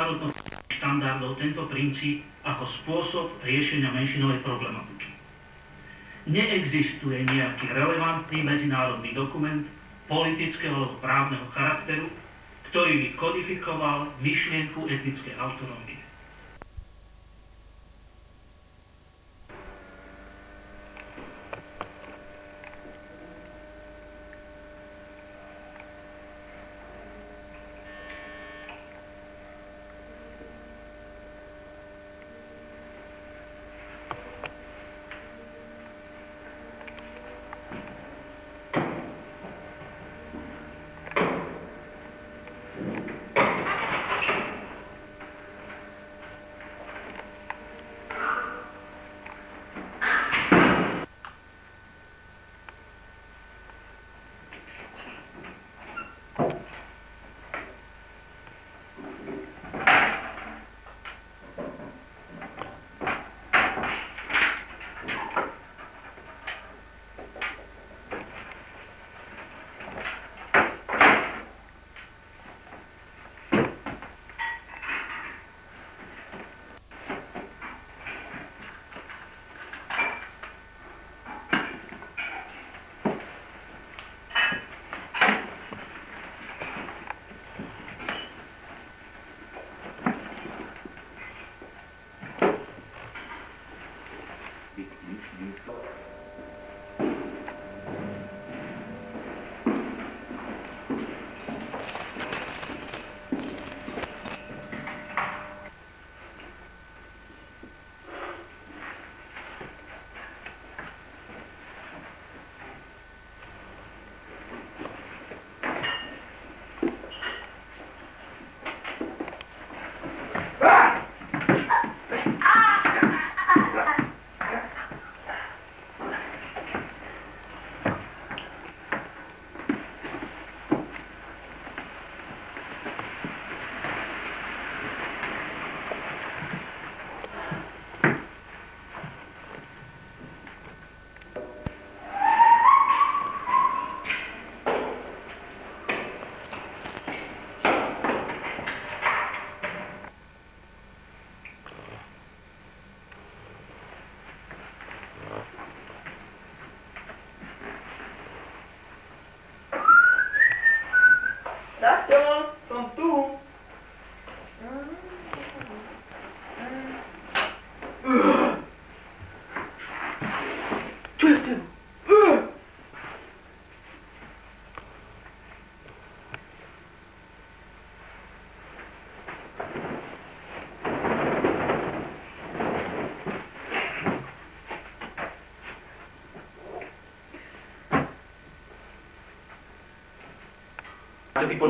medzinárodných štandardov tento princíp ako spôsob riešenia menšinovej problematiky. Neexistuje nejaký relevantný medzinárodný dokument politického alebo právneho charakteru, ktorý by kodifikoval myšlienku etnickej autonómie.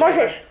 Môžeš.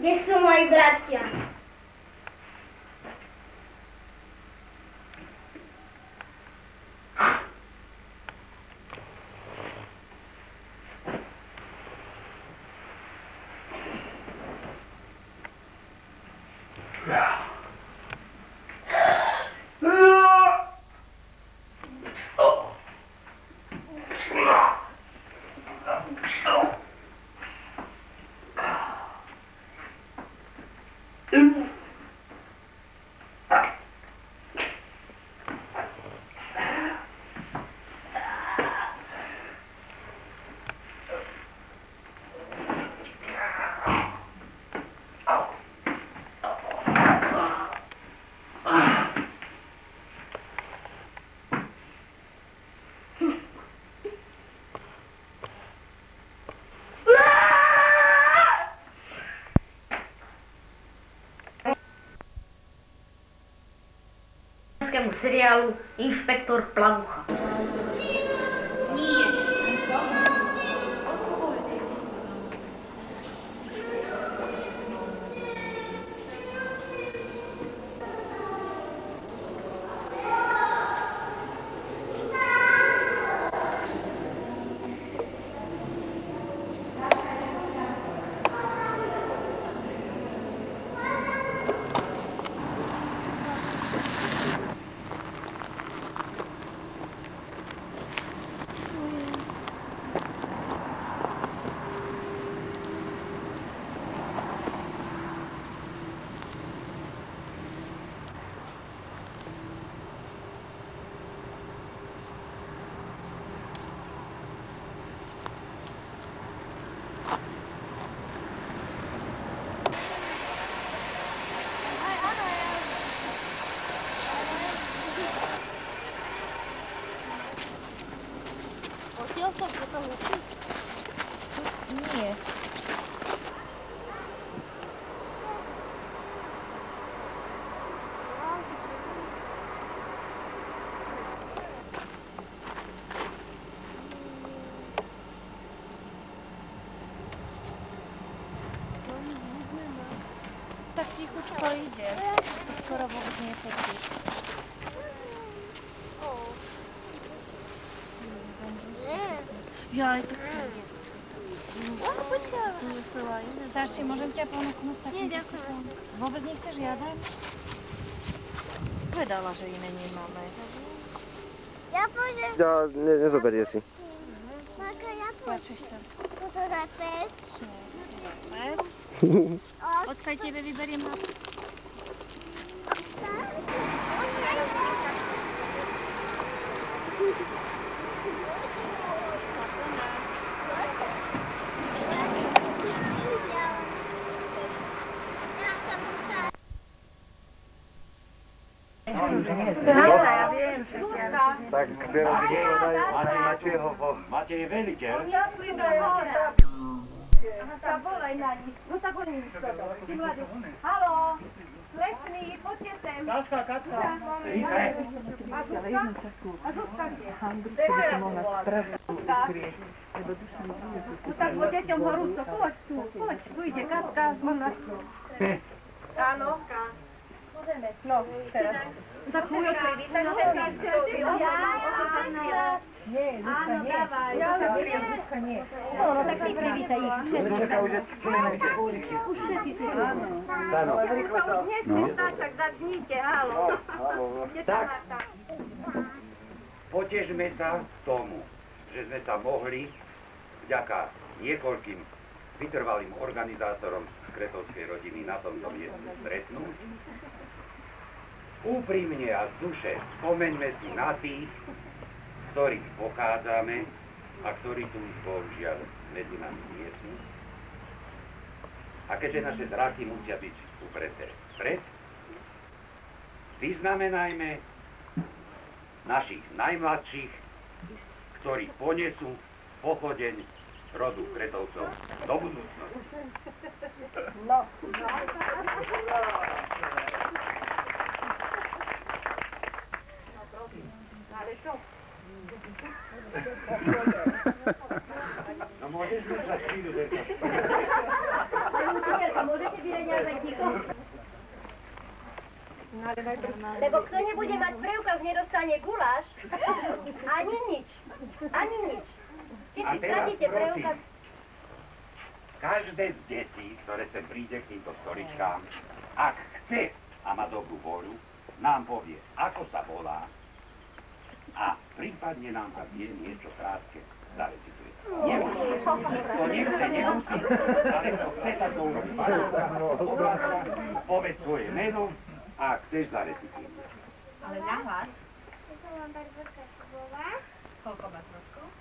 Kde sú moji bratia? slovenskému seriálu Inšpektor Plavucha. Nie. Tak cichuczko idzie. To skoro wobec nie chodzi. Ja, to Starší, môžem ťa ponúknuť takým? Nie, ďakujem. Vôbec nechceš jadať? Povedala, že iné nemáme. Ja pôjdem. Ja, nezoberie si. Maka, ja pôjdem. Páčiš sa. Toto na pec. Odkiaľ tebe vyberiem na... Tak Máte je veliteľ? Zavolaj na nich. No tak oni mi skoro. Ty mladí. Haló, slečný, poďte sem. Katka. A Zuzka kde? Teraz volá. Zuzka. No tak po deťom horúco. Poď tu ide Katka. Áno. No, teraz. Tak môj otvori, tak všetci. Nie, Zuzka nie. Zuzka nie. No, tak ty privítaj ich. Už všetci si tu. Sano. Zuzka už nechce stať, tak začnite, halo. Tak, potežme sa tomu, že sme sa mohli vďaka niekoľkým vytrvalým organizátorom kretovskej rodiny na tomto mieste stretnúť. Úprimne a z duše spomeňme si na tých, z ktorých pochádzame a ktorí tu už bohužiaľ medzi nami nie sú. A keďže naše zraky musia byť upreté vpred, vyznamenajme našich najmladších, ktorí ponesú pochodeň rodu Kretovcov do budúcnosti. No môžeš mi sa chvíľu vekať. Môžete vyreňazať ticho? Lebo kto nebude mať preukaz, nedostane guláš. Ani nič. Ani nič. Keď si stratíte preukaz... Každé z detí, ktoré sem príde k týmto stoličkám, ak chce a má dobrú vôľu, nám povie, ako sa volá a prípadne nám tam je niečo krátke zarecituje. Nemusí. To nechce, nemusí, ale to chce, tak to urobí. Povedz svoje meno a chceš zarecituj. Ale nahlas. To mám Barborka Šubová. Koľko máš rokov?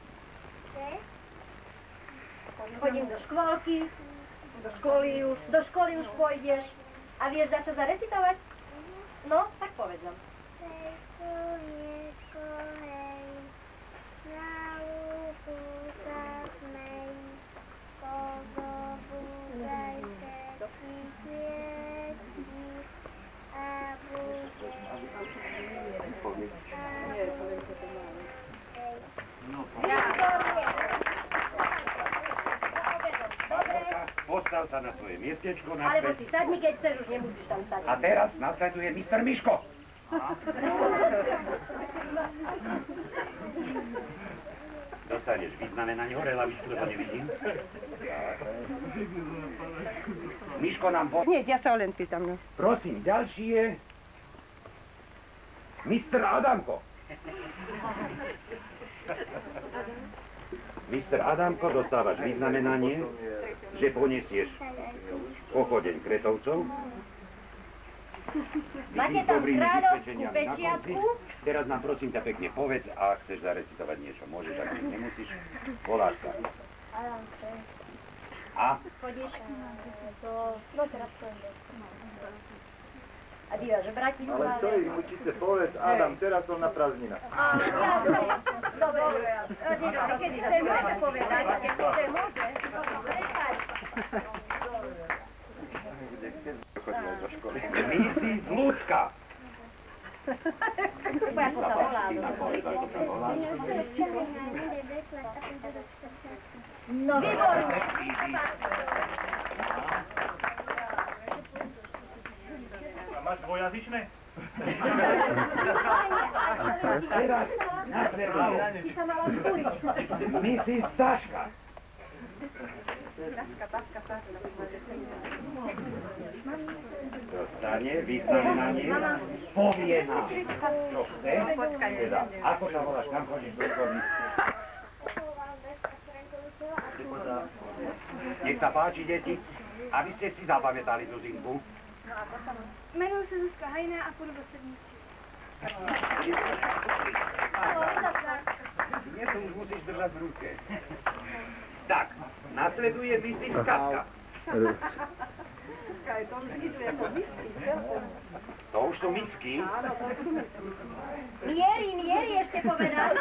6. Chodím do škôlky, do školy už pôjdeš. A vieš, dať čo zarecitovať? No, tak povedz nám. Pridal sa na svoje miestečko Alebo naspäť. si sadni, keď chceš, už nemusíš tam stať. A teraz nasleduje Mr. Miško. Dostaneš vyznamenanie hore, lavičku, to nevidím. Miško nám Nie, ja sa len pýtam. No. Prosím, ďalší je Mr. Adamko. Mr. Adamko, dostávaš vyznamenanie, že ponesieš pochodeň Kretovcov. Máte Vidíš tam dobrými kráľovskú vysvedčeniami na konci. pečiatku? Teraz nám prosím ťa pekne povedz, a chceš zarecitovať niečo, môžeš, ak nemusíš, voláš sa. A? Chodíš do... No teraz pôjdem. A díva, že Bratislave... Ale čo ich učíte, povedz, Adam, teraz som na prázdninách. Jasné. Dobre. Keď ste môže povedať, keď ste môže. Prepaď. Chodíme do školy. Mrs. Ľudská. Ako sa volá? Ako sa voláš? No, výborne. A máš dvojazyčné? Teraz nasleduje Ty sa mala spúriť. Mrs. Staška. Dostane vyznamenanie, povie nám, čo chce, teda, ako sa voláš, kam chodíš do školy. Nech sa páči, deti, aby ste si zapamätali tú zimku. Menujem sa Zuzka Hajná a pôjdu do sedmičky. Nie, to už musíš držať v ruke. Tak, nasleduje Mrs. Katka. To už sú misky. Miery ešte povedať.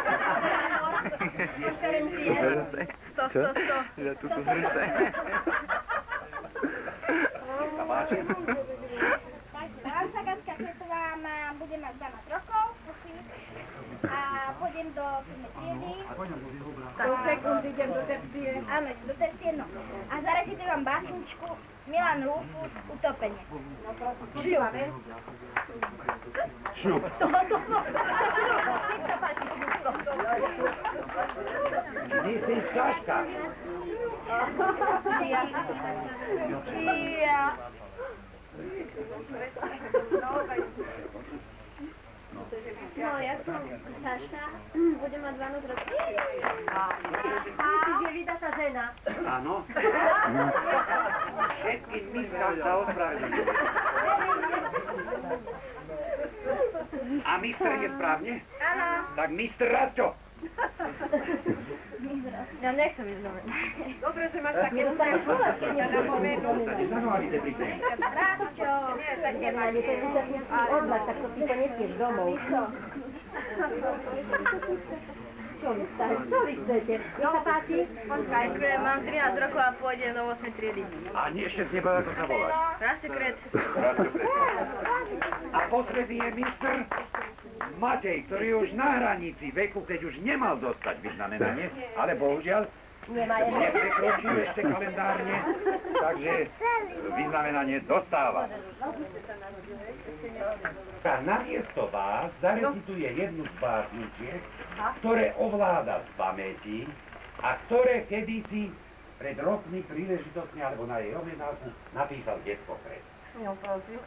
Referencie. 100. Že tu sú zhrnuté. Nech sa páči. Volám sa Katka Kretová, budem mať 12 rokov a pôjdem do 7. triedy. Do sekundy idem do tercie. Áno, do tercie, no. A zarecitujem básničku Milan Rufus, Utopenie. Šľup. Šľup. Nech sa páči, šľupko. Mrs. Saška. Ja. No, ja som Saša, budem mať 12 rokov. Ty je vydatá žena. Áno. Všetkým miskám sa ospravedlňujem. A mister je správne? Áno. Tak mister Rasto. Ja nechcem ísť do mňa. Dobre, že máš také dobré považenia na pomenu. Zanovali pri tom. Rásťo. Nie, to je účastnícky oblak, tak to si to nesieš domov. Čo vy chcete? Nech sa páči? Ďakujem, mám 13 rokov a pôjdem do 8. triedy. A nie ešte z neba, ako sa voláš. Rastekret. Rasto Kret. A posledný je mister Matej, ktorý je už na hranici veku, keď už nemal dostať vyznamenanie, ale bohužiaľ neprekročil ešte kalendárne, takže vyznamenanie dostáva. A namiesto vás zarecituje jednu z básničiek, ktoré ovláda z pamäti a ktoré kedysi pred rokmi príležitostne alebo na jej objednávku napísal detko Kret. No, prosím.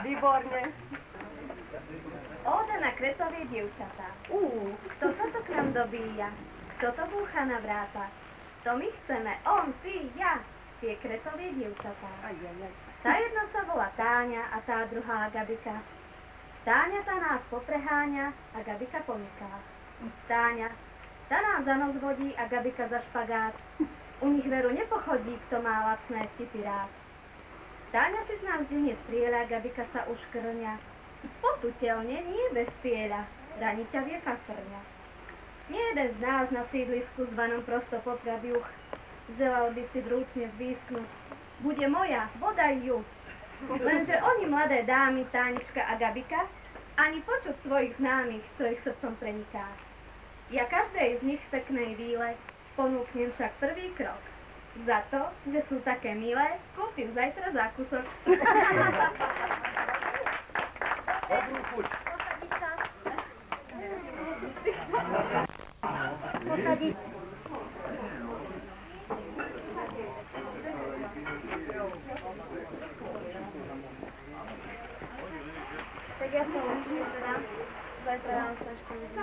Výborne. Óda na kretové dievčatá. Kto sa to k nám dobíja? Kto to búcha na vráta? To my chceme, on, ty, ja, tie kretové dievčatá. Tá jedna sa volá Táňa a tá druhá Gabika. Táňa tá nás popreháňa a Gabika pomyká. Táňa, tá nás za nos vodí a Gabika za špagát. U nich veru nepochodí, kto má lacné vtipy rád. Táňa si z nás denne strieľa, Gabika sa uškrňa. Potutelne, nie bez pieľa, rani ťa vieka srňa. Nie jeden z nás na sídlisku zvanom prosto popraviuch, želal by si vrúcne zvýsknuť. Bude moja, bodaj ju. Lenže oni mladé dámy, Tánička a Gabika, ani počuť svojich známych, čo ich srdcom preniká. Ja každej z nich v peknej víle ponúknem však prvý krok. Za to, že sú také milé, kúpim zajtra zákusok. Dobrú chuť. Posadiť. Tak ja sa určite teda. Zajtra ráno sa ešte uvidíme.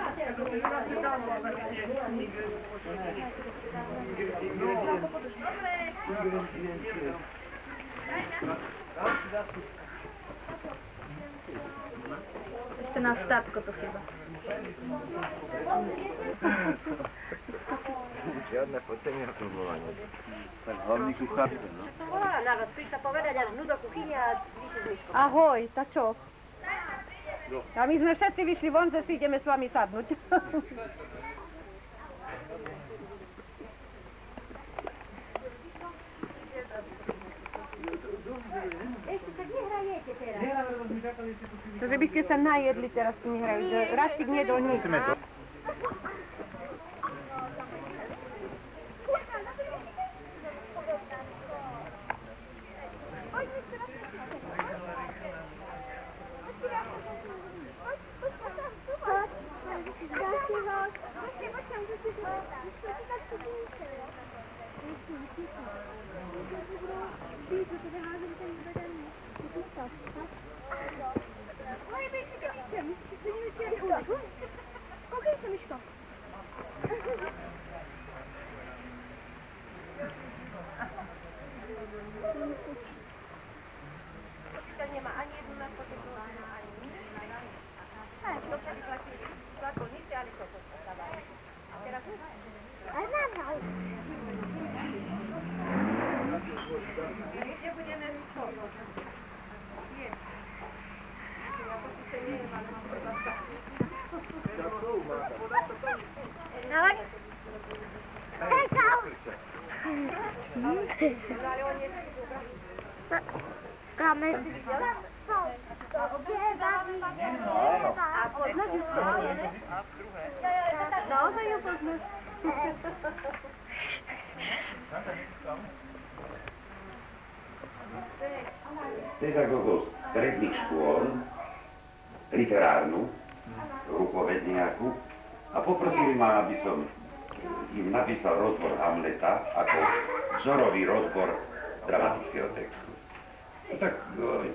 Ešte náš štátko tu chýba. Žiadne fotenie a fungovanie. Tak hlavný kuchár. No. Som volala na vás, prišla povedať až do kuchyne a vyšli s Myškou. Ahoj, tak čo? A my sme všetci vyšli von, že si ideme s vami sadnúť. Ešte tak nehrajete teraz. To, že by ste sa najedli, teraz tu nehrajú. Rastík nedol nič. Pedagógov stredných škôl, literárnu, rukoveď nejakú, a poprosili ma, aby som im napísal rozbor Hamleta ako vzorový rozbor dramatického textu. No tak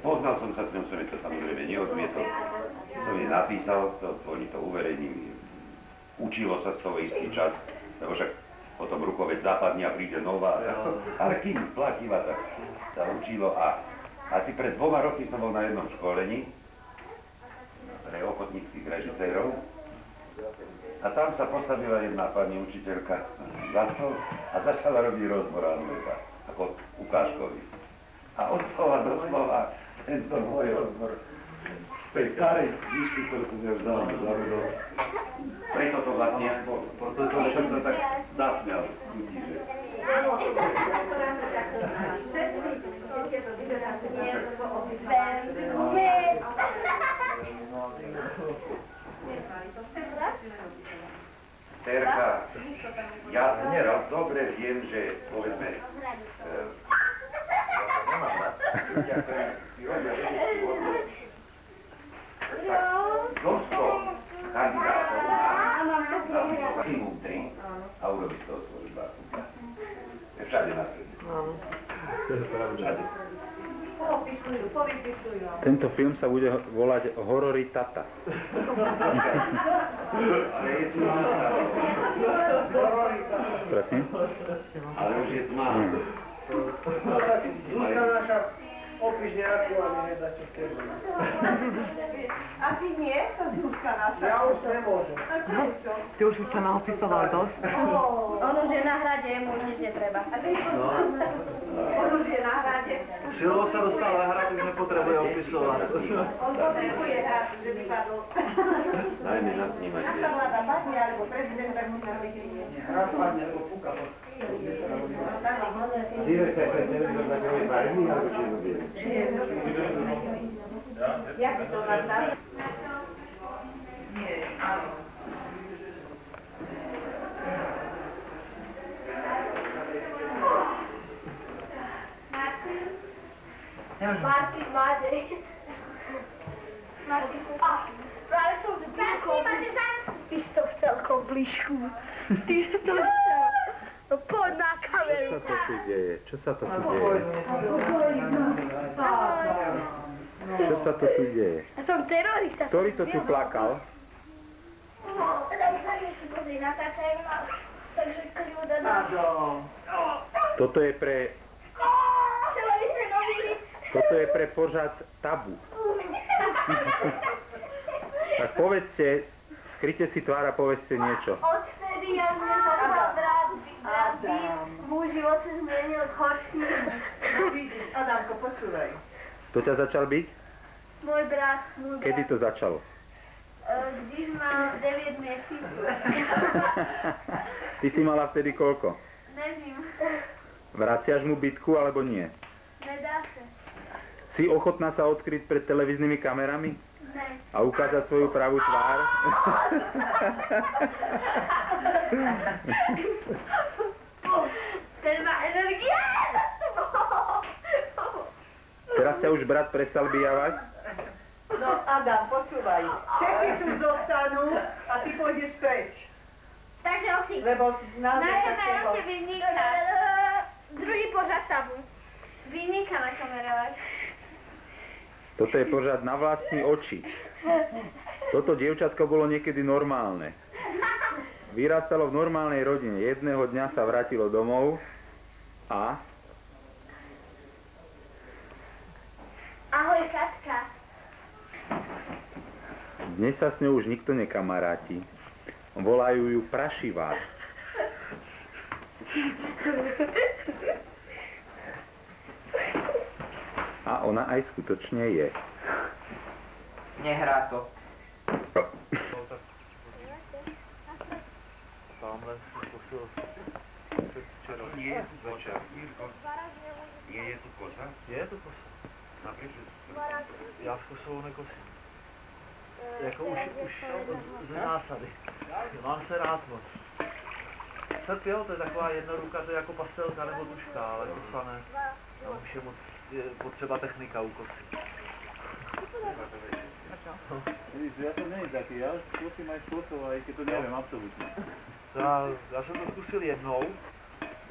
poznal som sa s ňom, som mi to samozrejme neodmietol, som jej napísal, oni to uverejnili, učilo sa z toho istý čas, lebo však potom rukoveď zapadne a príde nová, ale kým platíva, tak sa učilo a asi pred 2 roky som bol na jednom školení pre ochotníckych režisérov a tam sa postavila jedna pani učiteľka za stôl a začala robiť rozbor Hamleta ako ukážkový. A od slova do slova tento môj rozbor z tej starej knižky, ktorú som ja už dávno zavedol. Preto to vlastne, preto som sa tak zasmial z ľudí, že... Terka, ja dobre viem, že povedzme, ľudia, ktorí si robia vedeckú odbornosť, tak zo 100 kandidátov má maximum 3 a urobiť z toho svoju vlastnú prácu. Je všade na svete. Všade. Povypisujú. Tento film sa bude volať Horory Tata. Ale je tu nastavené. Prosím? Ale už je tma. Zuzka naša opíš nejakú, ale nedá čo tebe. A ty nie? To Zuzka naša. Ja už nemôžem. Ty už si sa naopisoval dosť. On už je na hrade, mu už nič netreba. On už je na hrade. Silvo sa dostal na hrad, už nepotrebuje opisovať. On potrebuje hrať, že by padol. Dajme na snímať. Naša vláda padne, alebo prezident, tak mu na vyhrie. Hrad padne, lebo púka. Silvestre, pre tebe to takové barvy, alebo čierno-biele? Jak to máš tam? Nie, áno. Mišku, ty že to chcel. No poď na kameru. Čo sa to tu deje? Čo sa to tu deje? Ja som terorista. Ktorý to tu plakal? Tam sa si pozri, natáčajú nás. Takže kľúda nás. Toto je pre... Toto je pre pořad tabu. Tak povedzte, skryte si tvár a povedzte niečo. Odtedy ja mne začal brat byť, môj život sa zmenil k horším. Adamko, počúvaj. To ťa začal byť? Môj brat. Kedy to začalo? Když mal 9 měsíců. Ty si mala vtedy koľko? Nevím, Vraciaš mu bitku alebo nie? nedá se. Si ochotná sa odkryť pred televíznymi kamerami? Ne. A ukázať svoju pravú tvár? Ten má energie. Teraz ťa už brat prestal bijavať? No Adam, počúvaj. Všetci tu zostanú a ty pôjdeš preč. Takže osi. Lebo naozaj sa Najmä s tebou. vynika. Druhý pořad tabu. Vynika nakamerovať. Toto je pořad na vlastní oči. Toto dievčatko bolo niekedy normálne. Vyrastalo v normálnej rodine. Jedného dňa sa vrátilo domov a... Ahoj, Katka. Dnes sa s ňou už nikto nekamaráti. Volajú ju Prašivá. A ona aj skutočne je. Nehrá to. Tamhle si posil včera. Nie je tu večer. Nie je tu kosa? Je tu kosa. Napríklad. Já s kosou nekosím. Jako už ze zásady. Mám se rád moc. Srp jo, to je taková jednoruka, to je jako pastelka nebo tuška, ale kosa ne. Tam už je moc potřeba technika u kosy. Vidíš, ja to není taký, ja už skúsim aj skôsov, aj keď to neviem absolútne. Já jsem to zkusil jednou,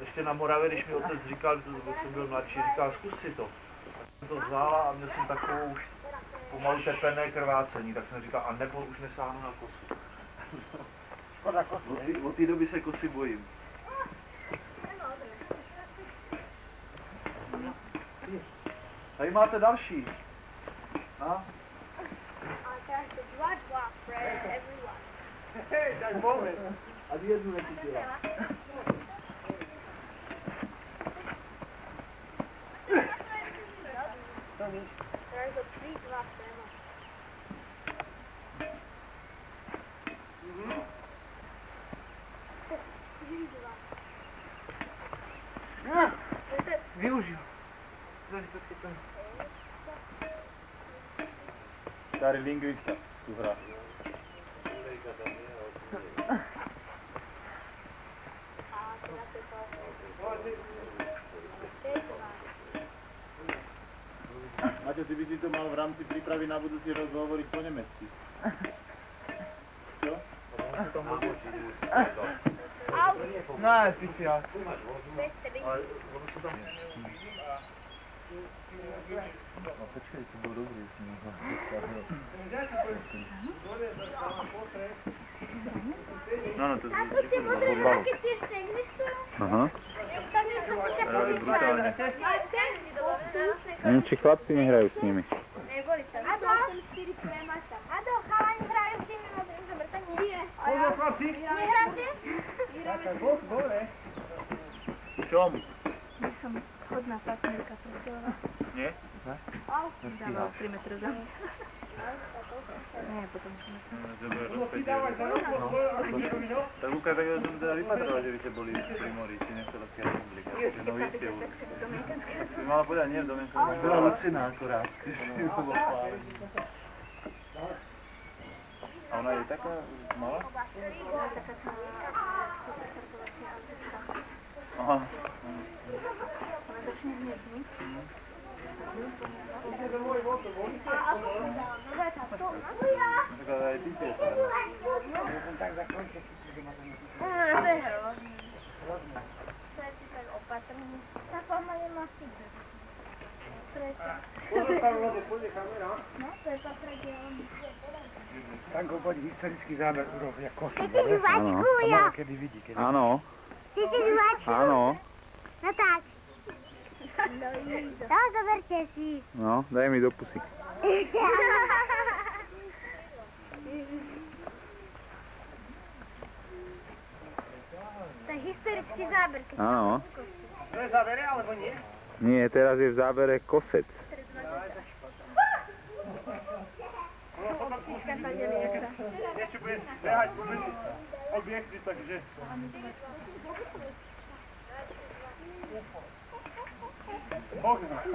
ještě na Moravě, když mi otec říkal, když jsem byl mladší, říkal, zkus si to. Tak jsem to vzal a měl jsem takovou už pomalu tepené krvácení, tak jsem říkal, a nebo už nesáhnu na kosu. Od té doby se kosy bojím. Tady máte další. A? Tak moment. A jednu nechytila. Využiju. Starý lingvista tu hrá. Maťo, ty by si to mal v rámci prípravy na budúci rok hovoriť po nemecky. Čo? No, ty si ja. Ale ono sú tam... No počkej, to bol dobrý, si možno dostal. No, to A poďte pozrieť, aké tie ešte existujú. Aha. Tam je prosím ťa požičajú. Neviem, či chlapci nehrajú s nimi. Neboli sa. Ado, Ado, chalani hrajú s tými modrým zobrtaním. Nie. Pozor, chlapci! Nehráte? V čom? Ja som chodná partnerka profilova. Nie? Dával 3 metre za mňa. Nie, potom som... Tak Lukáš, tak som teda vypatroval, že by ste boli pri mori, či Československá republika. Nový ste už. Si mala povedať, nie v Dominikánskom. Bola Lucina akorát, ty si bol chválený. A ona je taká malá? Aha. Ona začne hniezdniť. Tak ale aj ty si je to. Ja som tak zakončil, že ma to Janko, poď historický záber urobia kosy. Chcete žuvačku, jo? Kedy vidí, kedy... Áno, Chcete žuvačku? áno. No tak. To zoberte si. No, daj mi do pusy. To je historický záber. Áno. To je zábere, alebo nie? Nie, teraz je v zábere kosec. Niečo bude behať objekty, takže...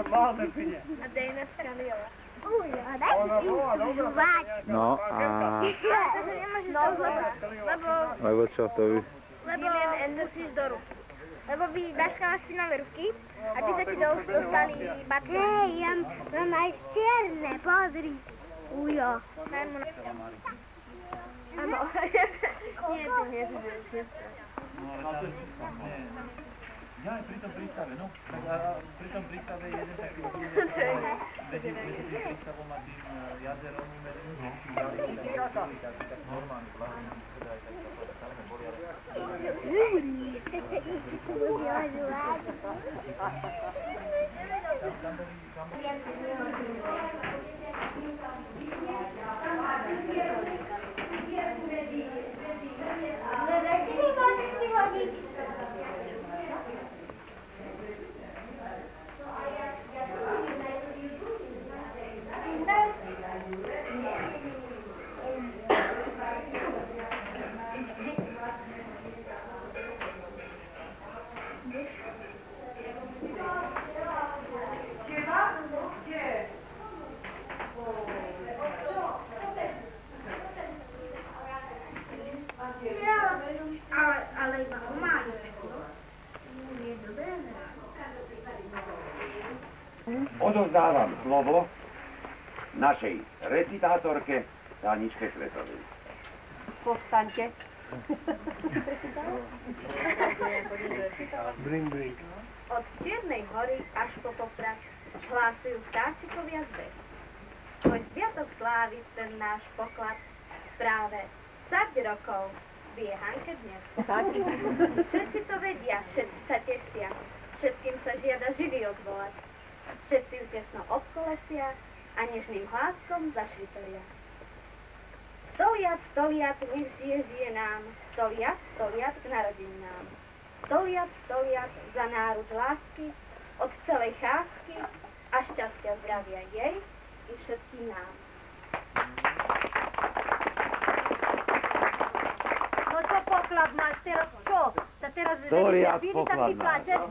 Mal ten pine. A dejme z kamiola. Ona bola dobrá. No a... Lebo čo to by... Lebo musíš do rúk. Lebo by Daška má špinavé ruky, aby sa ti do úst dostali batky. Hej, ja mám aj čierne, pozri. Ujo. Daj mu na... Áno. Nie, to nie. Ja aj pri tom prístave, no. Tak pri tom prístave je jeden taký medzi tým prístavom a tým jazerom, medzi tým normálny plavný, teda aj tak tam boli, ale... Odovzdávam slovo našej recitátorke Táničke Kretovej. Povstaňte. Od Čiernej hory až po Poprad hlásujú vtáčikovia zväz. Poď sviatok sláviť ten náš poklad práve 10 rokov vie Hanke dnes. Všetci to vedia, všetci sa tešia, všetkým sa žiada živý odvolať. Všetci ju tesno obkolesia a nežným hláskom zašvitoria. 100 liat, nech žije nám, 100 liat k narodeninám. 100 liat za náruč lásky, od celej cházky a šťastia zdravia jej i všetkým nám. No čo poklad máš teraz, čo? Ta teraz, že Doriad ty poklad tak ty máš. plačeš.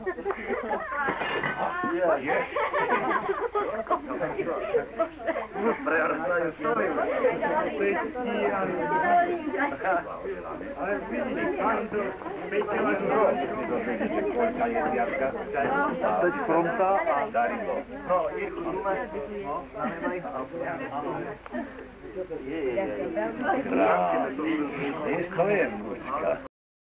Prevrstajú story. Ale vidíš, Anto, Teď fronta a Darilo. No, Jirku, Dume, no, nanemaj. Krásne, to je vnúčka.